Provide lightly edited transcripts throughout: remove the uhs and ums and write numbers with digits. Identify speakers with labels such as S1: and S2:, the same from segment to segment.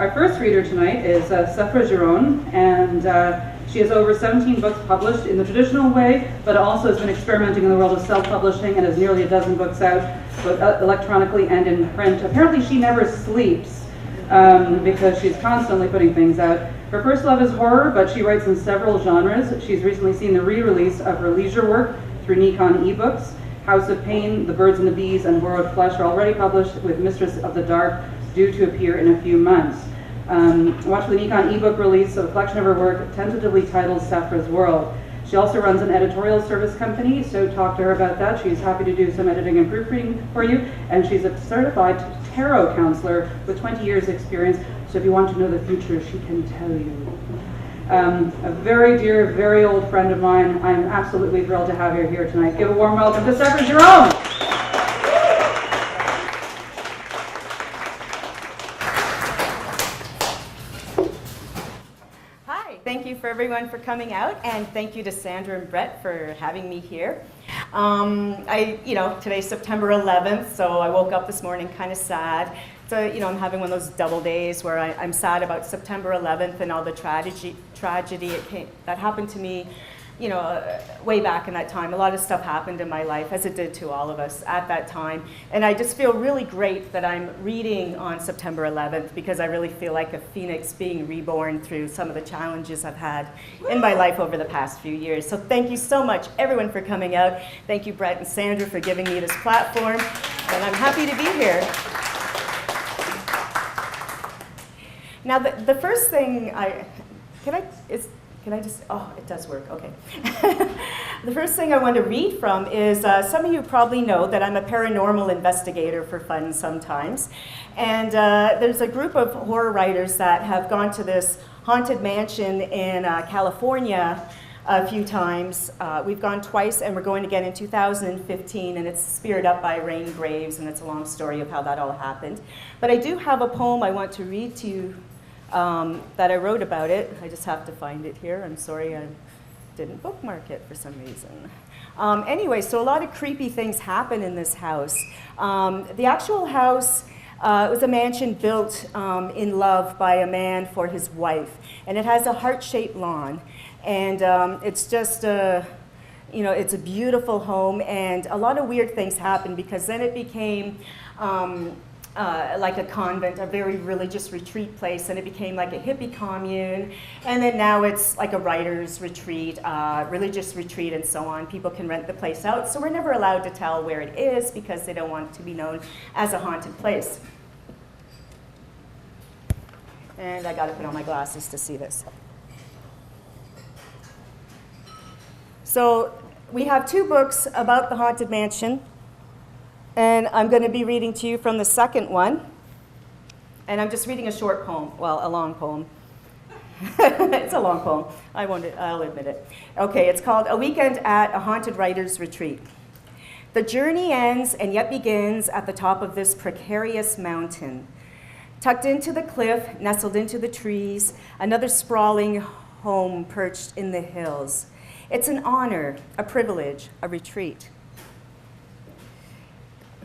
S1: Our first reader tonight is Sephera Giron, and she has over 17 books published in the traditional way, but also has been experimenting in the world of self-publishing and has nearly a dozen books out, both electronically and in print. Apparently she never sleeps because she's constantly putting things out. Her first love is horror, but she writes in several genres. She's recently seen the re-release of her leisure work through Nikon eBooks. House of Pain, The Birds and the Bees, and Borrowed Flesh are already published, with Mistress of the Dark due to appear in a few months. Watch the Nikon ebook release of a collection of her work tentatively titled Sephera's World. She also runs an editorial service company, so talk to her about that. She's happy to do some editing and proofreading for you, and she's a certified tarot counselor with 20 years experience, so if you want to know the future, she can tell you. A very dear, very old friend of mine. I'm absolutely thrilled to have her here tonight. Give a warm welcome to Sephera Giron.
S2: Thank you for everyone for coming out, and thank you to Sandra and Brett for having me here. Today's September 11th, so I woke up this morning kind of sad. So, I'm having one of those double days where I'm sad about September 11th and all the tragedy that happened to me, way back in that time. A lot of stuff happened in my life, as it did to all of us at that time. And I just feel really great that I'm reading on September 11th, because I really feel like a phoenix being reborn through some of the challenges I've had in my life over the past few years. So thank you so much, everyone, for coming out. Thank you, Brett and Sandra, for giving me this platform. And I'm happy to be here. Now, the first thing it does work, okay. The first thing I want to read from is, some of you probably know that I'm a paranormal investigator for fun sometimes. And there's a group of horror writers that have gone to this haunted mansion in California a few times. We've gone twice, and we're going again in 2015, and it's speared up by Rain Graves, and it's a long story of how that all happened. But I do have a poem I want to read to you that I wrote about it. I just have to find it here. I'm sorry I didn't bookmark it for some reason. Anyway, so a lot of creepy things happen in this house. The actual house was a mansion built in love by a man for his wife, and it has a heart-shaped lawn. And it's just it's a beautiful home, and a lot of weird things happened, because then it became like a convent, a very religious retreat place, and it became like a hippie commune, and then now it's like a writer's retreat, religious retreat, and so on. People can rent the place out, so we're never allowed to tell where it is because they don't want it to be known as a haunted place. And I gotta put on my glasses to see this. So we have two books about the haunted mansion, and I'm going to be reading to you from the second one. And I'm just reading a short poem, well, a long poem. It's a long poem, I'll admit it. Okay, it's called A Weekend at a Haunted Writer's Retreat. The journey ends and yet begins at the top of this precarious mountain. Tucked into the cliff, nestled into the trees, another sprawling home perched in the hills. It's an honor, a privilege, a retreat.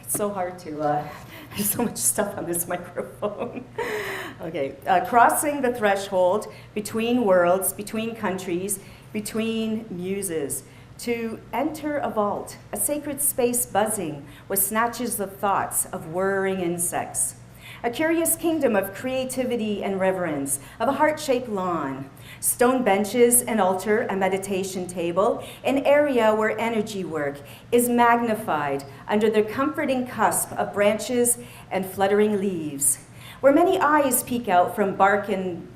S2: It's so hard to, there's so much stuff on this microphone. Okay, crossing the threshold between worlds, between countries, between muses, to enter a vault, a sacred space buzzing with snatches of thoughts of whirring insects. A curious kingdom of creativity and reverence, of a heart-shaped lawn, stone benches, an altar, a meditation table, an area where energy work is magnified under the comforting cusp of branches and fluttering leaves, where many eyes peek out from bark and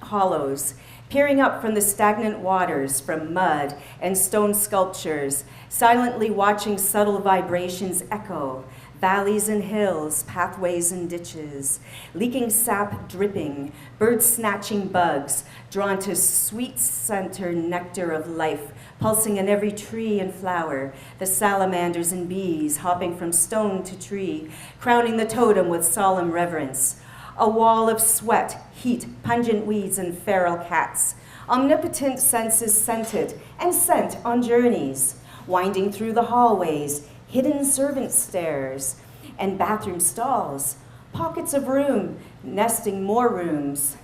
S2: hollows, peering up from the stagnant waters, from mud and stone sculptures, silently watching subtle vibrations echo, valleys and hills, pathways and ditches, leaking sap dripping, bird-snatching bugs, drawn to sweet center nectar of life, pulsing in every tree and flower, the salamanders and bees hopping from stone to tree, crowning the totem with solemn reverence. A wall of sweat, heat, pungent weeds, and feral cats. Omnipotent senses scented and sent on journeys, winding through the hallways, hidden servant stairs, and bathroom stalls, Pockets of room, nesting more rooms,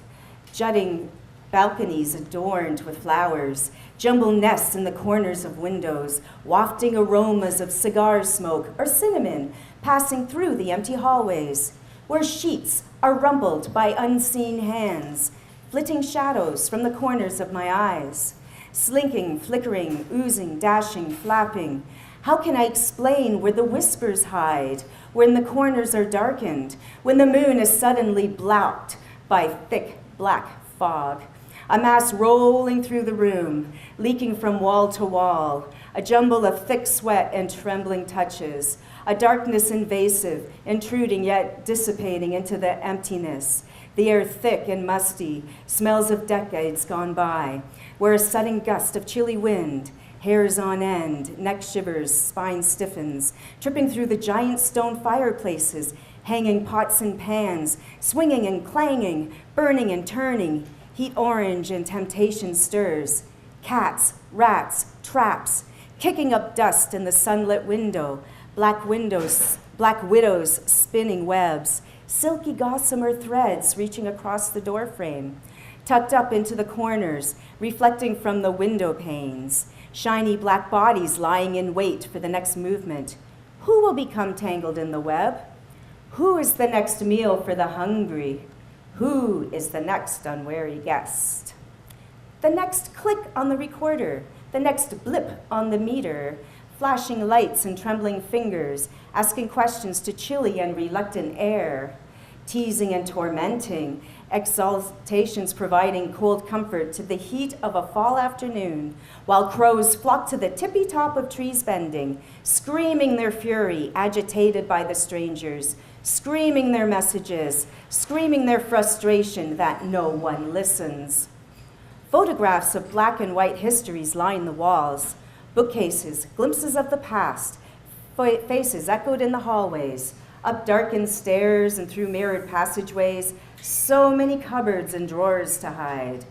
S2: jutting balconies adorned with flowers, jumble nests in the corners of windows, wafting aromas of cigar smoke or cinnamon passing through the empty hallways, where sheets are rumpled by unseen hands, flitting shadows from the corners of my eyes, slinking, flickering, oozing, dashing, flapping. How can I explain where the whispers hide, when the corners are darkened, when the moon is suddenly blocked by thick black fog? A mass rolling through the room, leaking from wall to wall, a jumble of thick sweat and trembling touches, a darkness invasive, intruding yet dissipating into the emptiness, the air thick and musty, smells of decades gone by, where a sudden gust of chilly wind, hairs on end, neck shivers, spine stiffens, tripping through the giant stone fireplaces, hanging pots and pans, swinging and clanging, burning and turning, heat orange and temptation stirs, cats, rats, traps, kicking up dust in the sunlit window, black widows spinning webs, silky gossamer threads reaching across the doorframe, tucked up into the corners, reflecting from the window panes, shiny black bodies lying in wait for the next movement. Who will become tangled in the web? Who is the next meal for the hungry? Who is the next unwary guest? The next click on the recorder, the next blip on the meter, flashing lights and trembling fingers, asking questions to chilly and reluctant air, teasing and tormenting, exaltations providing cold comfort to the heat of a fall afternoon, while crows flock to the tippy top of trees bending, screaming their fury, agitated by the strangers, screaming their messages, screaming their frustration that no one listens. Photographs of black and white histories line the walls, bookcases, glimpses of the past, faces echoed in the hallways, up darkened stairs and through mirrored passageways, so many cupboards and drawers to hide.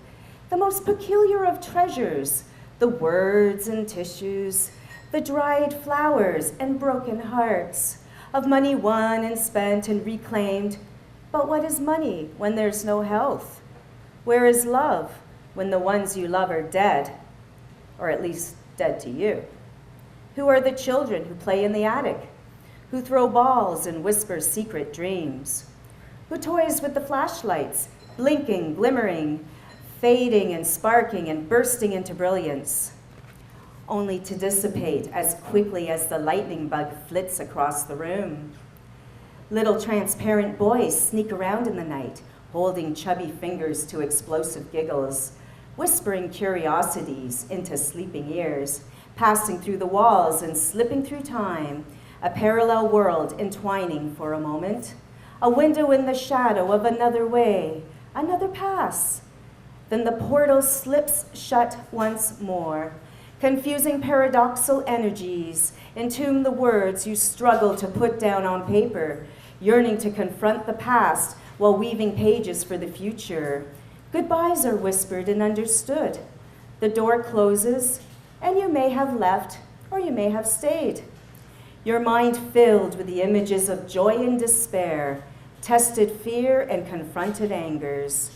S2: The most peculiar of treasures, the words and tissues, the dried flowers and broken hearts, of money won and spent and reclaimed. But what is money when there's no health? Where is love when the ones you love are dead, or at least dead to you? Who are the children who play in the attic, who throw balls and whisper secret dreams? Who toys with the flashlights, blinking, glimmering, fading and sparking and bursting into brilliance, only to dissipate as quickly as the lightning bug flits across the room? Little transparent boys sneak around in the night, holding chubby fingers to explosive giggles, whispering curiosities into sleeping ears, passing through the walls and slipping through time, a parallel world entwining for a moment, a window in the shadow of another way, another pass. Then the portal slips shut once more, confusing paradoxal energies, entomb the words you struggle to put down on paper, yearning to confront the past while weaving pages for the future. Goodbyes are whispered and understood. The door closes, and you may have left, or you may have stayed. Your mind filled with the images of joy and despair, tested fear and confronted angers.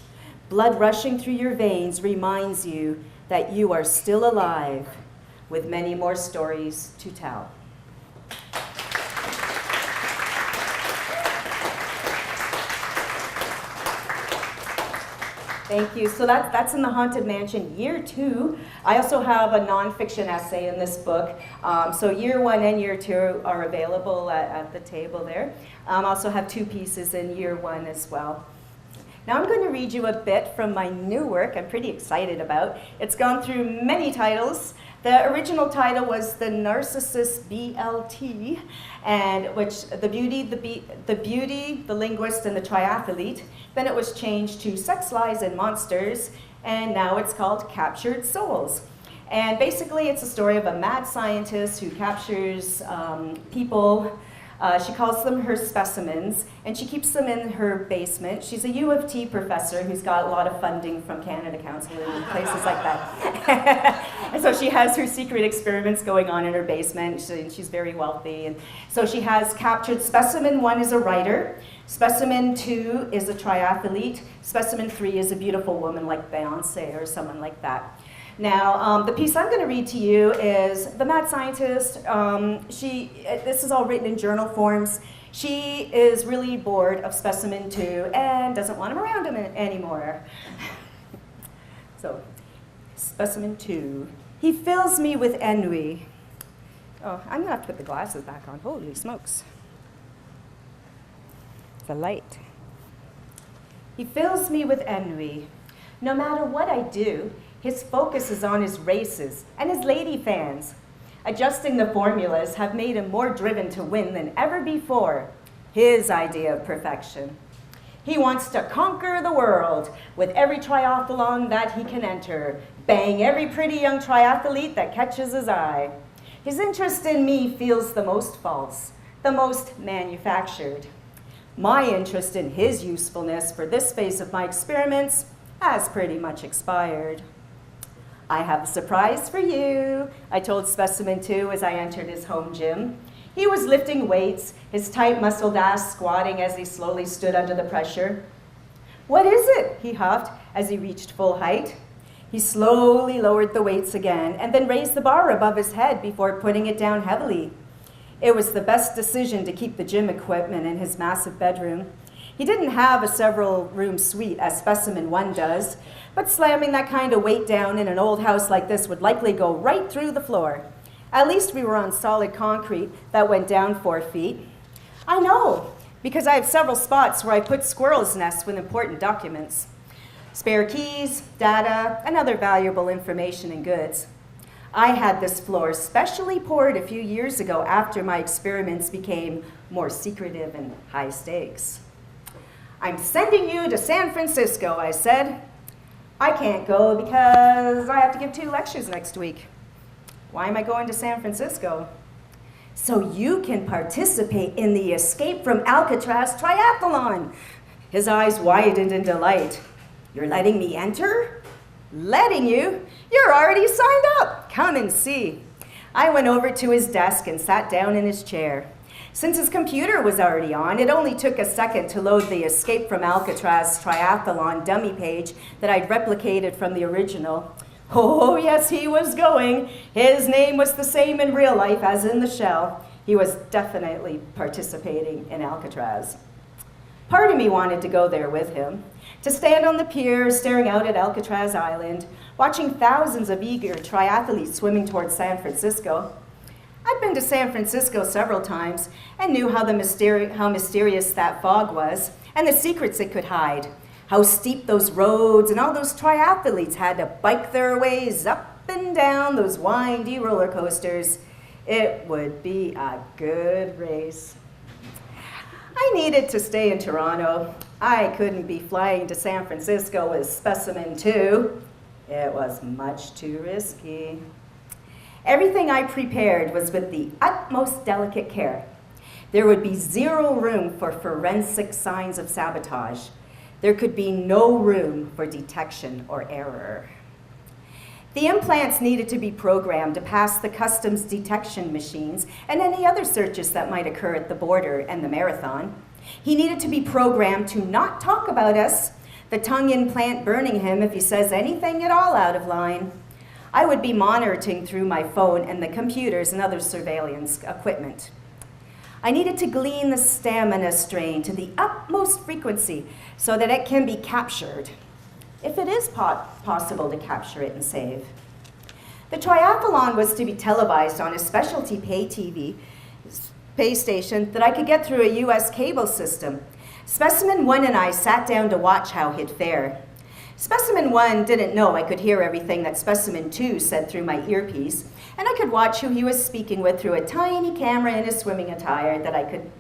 S2: Blood rushing through your veins reminds you that you are still alive, with many more stories to tell. Thank you. So that's in the Haunted Mansion, year 2. I also have a nonfiction essay in this book. So year 1 and year 2 are available at the table there. I also have 2 pieces in year 1 as well. Now I'm going to read you a bit from my new work I'm pretty excited about. It's gone through many titles. The original title was The Narcissist BLT, and which the beauty, the linguist, and the triathlete. Then it was changed to Sex, Lies, and Monsters, and now it's called Captured Souls. And basically it's a story of a mad scientist who captures people She calls them her specimens, and she keeps them in her basement. She's a U of T professor who's got a lot of funding from Canada Council and places like that. And so she has her secret experiments going on in her basement. She's very wealthy. And so she has captured specimen 1 is a writer, specimen 2 is a triathlete, specimen 3 is a beautiful woman like Beyonce or someone like that. Now, the piece I'm going to read to you is the mad scientist. This is all written in journal forms. She is really bored of specimen 2 and doesn't want him around anymore. So, specimen 2. He fills me with ennui. Oh, I'm going to have to put the glasses back on. Holy smokes. The light. He fills me with ennui. No matter what I do, his focus is on his races and his lady fans. Adjusting the formulas have made him more driven to win than ever before. His idea of perfection. He wants to conquer the world with every triathlon that he can enter, bang every pretty young triathlete that catches his eye. His interest in me feels the most false, the most manufactured. My interest in his usefulness for this phase of my experiments has pretty much expired. I have a surprise for you, I told specimen 2 as I entered his home gym. He was lifting weights, his tight muscled ass squatting as he slowly stood under the pressure. What is it? He huffed as he reached full height. He slowly lowered the weights again and then raised the bar above his head before putting it down heavily. It was the best decision to keep the gym equipment in his massive bedroom. He didn't have a several-room suite as specimen 1 does, but slamming that kind of weight down in an old house like this would likely go right through the floor. At least we were on solid concrete that went down 4 feet. I know, because I have several spots where I put squirrels' nests with important documents. Spare keys, data, and other valuable information and goods. I had this floor specially poured a few years ago after my experiments became more secretive and high stakes. I'm sending you to San Francisco, I said. I can't go because I have to give 2 lectures next week. Why am I going to San Francisco? So you can participate in the Escape from Alcatraz triathlon. His eyes widened in delight. You're letting me enter? Letting you? You're already signed up. Come and see. I went over to his desk and sat down in his chair. Since his computer was already on, it only took a second to load the Escape from Alcatraz triathlon dummy page that I'd replicated from the original. Oh, yes, he was going. His name was the same in real life as in the shell. He was definitely participating in Alcatraz. Part of me wanted to go there with him, to stand on the pier staring out at Alcatraz Island, watching thousands of eager triathletes swimming towards San Francisco. I'd been to San Francisco several times and knew how mysterious that fog was and the secrets it could hide, how steep those roads and all those triathletes had to bike their ways up and down those windy roller coasters. It would be a good race. I needed to stay in Toronto. I couldn't be flying to San Francisco with specimen 2. It was much too risky. Everything I prepared was with the utmost delicate care. There would be 0 room for forensic signs of sabotage. There could be no room for detection or error. The implants needed to be programmed to pass the customs detection machines and any other searches that might occur at the border and the marathon. He needed to be programmed to not talk about us, the tongue implant burning him if he says anything at all out of line. I would be monitoring through my phone and the computers and other surveillance equipment. I needed to glean the stamina strain to the utmost frequency so that it can be captured, if it is possible to capture it and save. The triathlon was to be televised on a specialty pay station that I could get through a US cable system. Specimen 1 and I sat down to watch how he'd fare. Specimen 1 didn't know I could hear everything that Specimen 2 said through my earpiece, and I could watch who he was speaking with through a tiny camera in his swimming attire that I could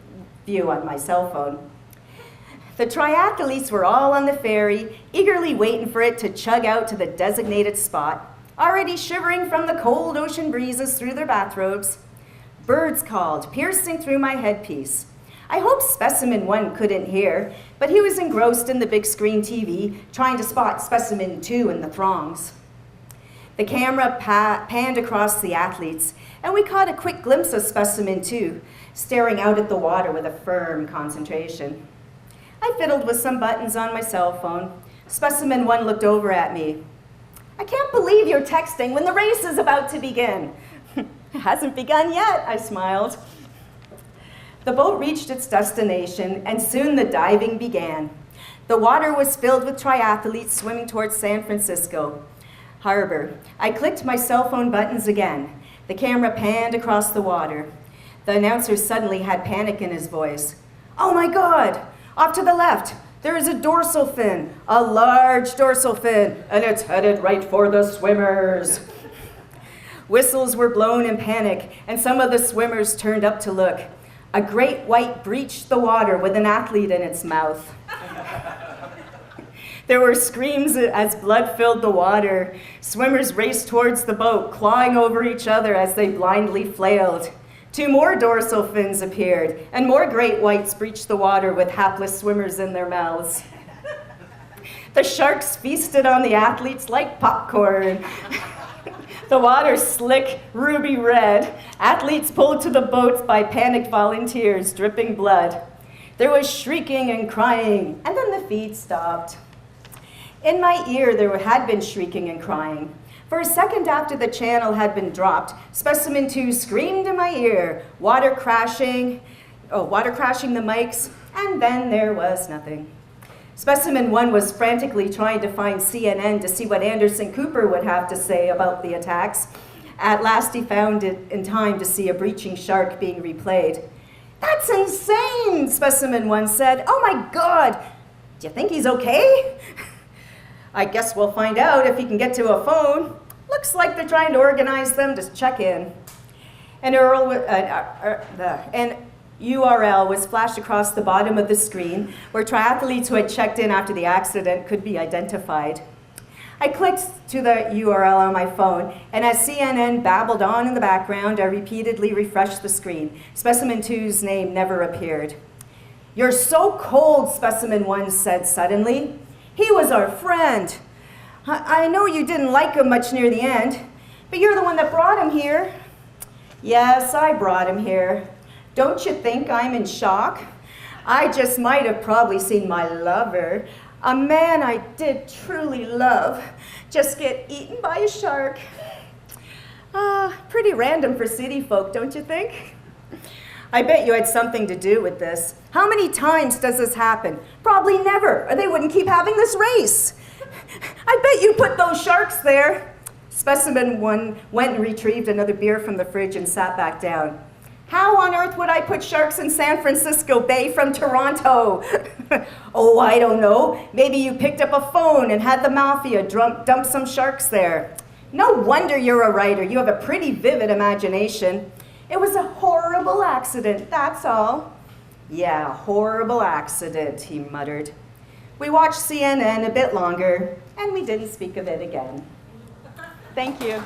S2: view on my cell phone. The triathletes were all on the ferry, eagerly waiting for it to chug out to the designated spot, already shivering from the cold ocean breezes through their bathrobes. Birds called, piercing through my headpiece. I hoped Specimen 1 couldn't hear, but he was engrossed in the big screen TV, trying to spot Specimen 2 in the throngs. The camera panned across the athletes, and we caught a quick glimpse of Specimen 2, staring out at the water with a firm concentration. I fiddled with some buttons on my cell phone. Specimen 1 looked over at me. "I can't believe you're texting when the race is about to begin." "It hasn't begun yet," I smiled. The boat reached its destination, and soon the diving began. The water was filled with triathletes swimming towards San Francisco Harbor. I clicked my cell phone buttons again. The camera panned across the water. The announcer suddenly had panic in his voice. "Oh my God! Off to the left, there is a dorsal fin, a large dorsal fin, and it's headed right for the swimmers." Whistles were blown in panic, and some of the swimmers turned up to look. A great white breached the water with an athlete in its mouth. There were screams as blood filled the water. Swimmers raced towards the boat, clawing over each other as they blindly flailed. 2 more dorsal fins appeared, and more great whites breached the water with hapless swimmers in their mouths. The sharks feasted on the athletes like popcorn. The water slick, ruby red. Athletes pulled to the boats by panicked volunteers, dripping blood. There was shrieking and crying, and then the feed stopped. In my ear, there had been shrieking and crying. For a second after the channel had been dropped, Specimen 2 screamed in my ear, water crashing the mics, and then there was nothing. Specimen 1 was frantically trying to find CNN to see what Anderson Cooper would have to say about the attacks. At last he found it in time to see a breaching shark being replayed. "That's insane," Specimen 1 said. "Oh my God, do you think he's okay?" "I guess we'll find out if he can get to a phone. Looks like they're trying to organize them to check in." An URL was flashed across the bottom of the screen where triathletes who had checked in after the accident could be identified. I clicked to the URL on my phone, and as CNN babbled on in the background, I repeatedly refreshed the screen. Specimen 2's name never appeared. "You're so cold," Specimen 1 said suddenly. "He was our friend. I know you didn't like him much near the end, but you're the one that brought him here." "Yes, I brought him here. Don't you think I'm in shock? I just might have probably seen my lover, a man I did truly love, just get eaten by a shark." Pretty random for city folk, don't you think? I bet you had something to do with this. How many times does this happen? Probably never, or they wouldn't keep having this race. I bet you put those sharks there. Specimen 1 went and retrieved another beer from the fridge and sat back down. "How on earth would I put sharks in San Francisco Bay from Toronto?" "Oh, I don't know. Maybe you picked up a phone and had the mafia dump some sharks there." "No wonder you're a writer. You have a pretty vivid imagination." "It was a horrible accident, that's all." "Yeah, horrible accident," he muttered. We watched CNN a bit longer, and we didn't speak of it again. Thank you.